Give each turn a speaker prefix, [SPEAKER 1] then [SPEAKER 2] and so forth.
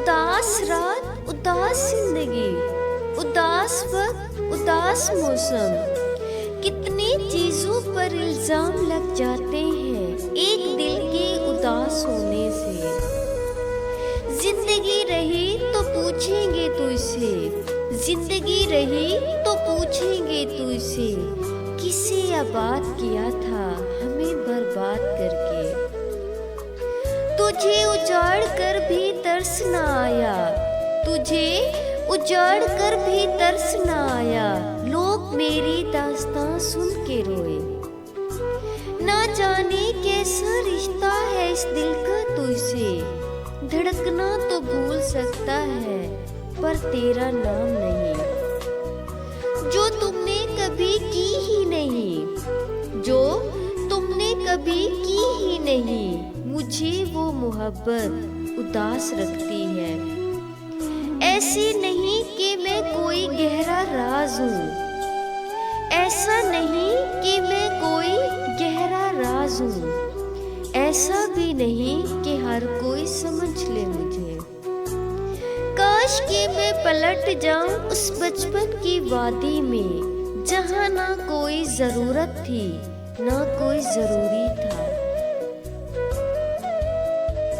[SPEAKER 1] उदास रात, उदास जिंदगी, उदास वक्त, उदास मौसम, कितने चीजों पर इल्जाम लग जाते हैं एक दिल के उदास होने से। जिंदगी रही तो पूछेंगे तुझसे, जिंदगी रही तो पूछेंगे तुझसे, किसे आबाद किया था हमें बर्बाद करके। तुझे उजाड़ कर भी तरस न आया, तुझे उजाड़ कर भी तरस न आया, लोग मेरी दास्तां सुन के रोए। ना जाने कैसा रिश्ता है इस दिल का तुझसे, धड़कना तो भूल सकता है पर तेरा नाम नहीं। जो तुमने कभी की ही नहीं, जो तुमने कभी की ही नहीं, मुझे वो मोहब्बत उदास रखती है। ऐसी नहीं कि मैं कोई गहरा राज हूँ, ऐसा नहीं कि मैं कोई गहरा राज हूँ, ऐसा भी नहीं कि हर कोई समझ ले मुझे। काश कि मैं पलट जाऊं उस बचपन की वादी में, जहाँ ना कोई जरूरत थी ना कोई जरूरी था।